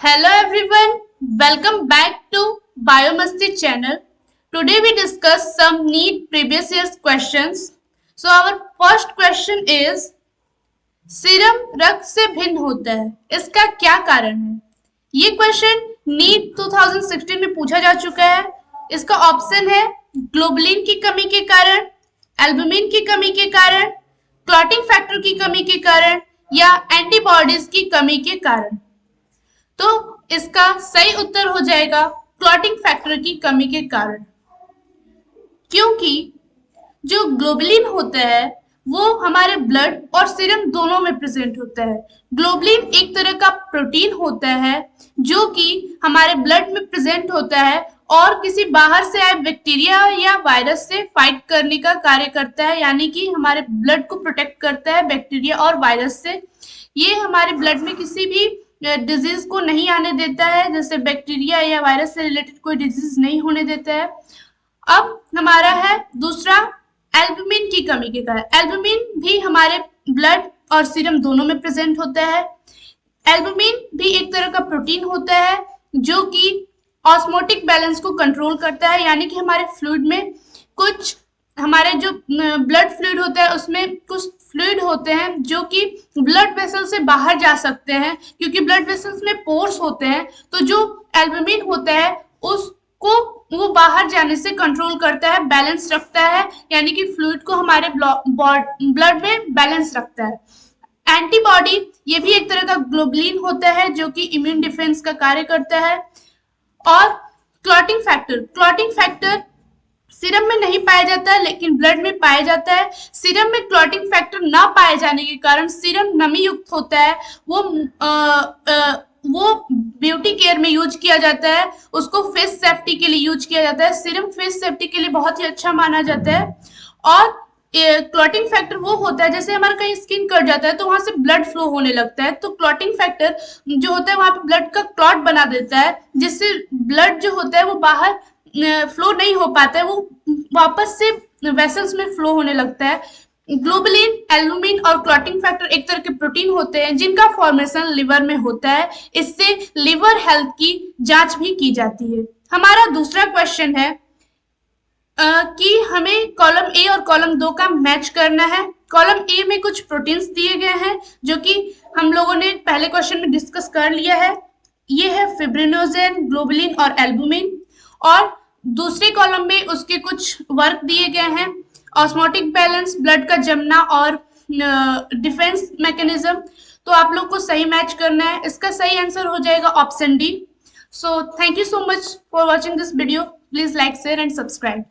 Hello everyone, welcome back to Biomasti channel. Today we discuss some NEET previous year's questions. So our first question is serum रक्त से भिन्न होता है, इसका क्या कारण है? ये क्वेश्चन नीट 2016 में पूछा जा चुका है। इसका ऑप्शन है ग्लोबुलिन की कमी के कारण, एल्बुमिन की कमी के कारण, क्लॉटिंग फैक्टर की कमी के कारण या एंटीबॉडीज की कमी के कारण। तो इसका सही उत्तर हो जाएगा क्लॉटिंग फैक्टर की कमी के कारण, क्योंकि जो ग्लोबुलिन होता है वो हमारे ब्लड और सीरम दोनों में प्रेजेंट होता है। ग्लोबुलिन एक तरह का प्रोटीन होता है जो कि हमारे ब्लड में प्रेजेंट होता है और किसी बाहर से आए बैक्टीरिया या वायरस से फाइट करने का कार्य करता है, यानी कि हमारे ब्लड को प्रोटेक्ट करता है बैक्टीरिया और वायरस से। ये हमारे ब्लड में किसी भी डिजीज को नहीं आने देता है, जैसे बैक्टीरिया या वायरस से रिलेटेड कोई डिजीज नहीं होने देता है। अब हमारा है दूसरा एल्बुमिन की कमी के कारण। एल्बुमिन भी हमारे ब्लड और सीरम दोनों में प्रेजेंट होता है। एल्बुमिन भी एक तरह का प्रोटीन होता है जो कि ऑस्मोटिक बैलेंस को कंट्रोल करता है, यानी कि हमारे फ्लूइड में कुछ हमारे जो ब्लड फ्लूइड होता है उसमें कुछ फ्लूइड होते हैं जो कि ब्लड वेसल से बाहर जा सकते हैं, क्योंकि ब्लड वेसल्स में पोर्स होते हैं। तो जो एल्बुमिन होता है उसको वो बाहर जाने से कंट्रोल करता है, बैलेंस रखता है, यानी कि फ्लूइड को हमारे ब्लड में बैलेंस रखता है। एंटीबॉडी ये भी एक तरह का ग्लोबुलिन होता है जो कि इम्यून डिफेंस का कार्य करता है। और क्लॉटिंग फैक्टर सीरम में नहीं पाया जाता है लेकिन ब्लड में पाया जाता है। सीरम में क्लॉटिंग फैक्टर ना पाए जाने के कारण सीरम नमी युक्त होता है, वो ब्यूटी केयर में यूज किया जाता है, उसको फेस सेफ्टी के लिए यूज किया जाता है। सीरम फेस सेफ्टी के लिए बहुत ही अच्छा माना जाता है। और क्लॉटिंग फैक्टर वो होता है जैसे हमारा कहीं स्किन कट जाता है तो वहां से ब्लड फ्लो होने लगता है, तो क्लॉटिंग फैक्टर जो होता है वहां पे ब्लड का क्लॉट बना देता है, जिससे ब्लड जो होता है वो बाहर फ्लो नहीं हो पाता है, वो वापस से वेसल्स में फ्लो होने लगता है। ग्लोबुलिन, एल्बुमिन और क्लॉटिंग फैक्टर एक तरह के प्रोटीन होते हैं जिनका फॉर्मेशन लिवर में होता है। इससे लिवर हेल्थ की जांच भी की जाती है। हमारा दूसरा क्वेश्चन है कि हमें कॉलम ए और कॉलम 2 का मैच करना है। कॉलम ए में कुछ प्रोटीन्स दिए गए हैं जो कि हम लोगों ने पहले क्वेश्चन में डिस्कस कर लिया है। ये है फिब्रिनोजेन, ग्लोबुलिन और एल्बुमिन। और दूसरे कॉलम में उसके कुछ वर्क दिए गए हैं, ऑस्मोटिक बैलेंस, ब्लड का जमना और डिफेंस मैकेनिज्म। तो आप लोग को सही मैच करना है। इसका सही आंसर हो जाएगा option D. So thank you so much for watching this video. Please like, share and subscribe.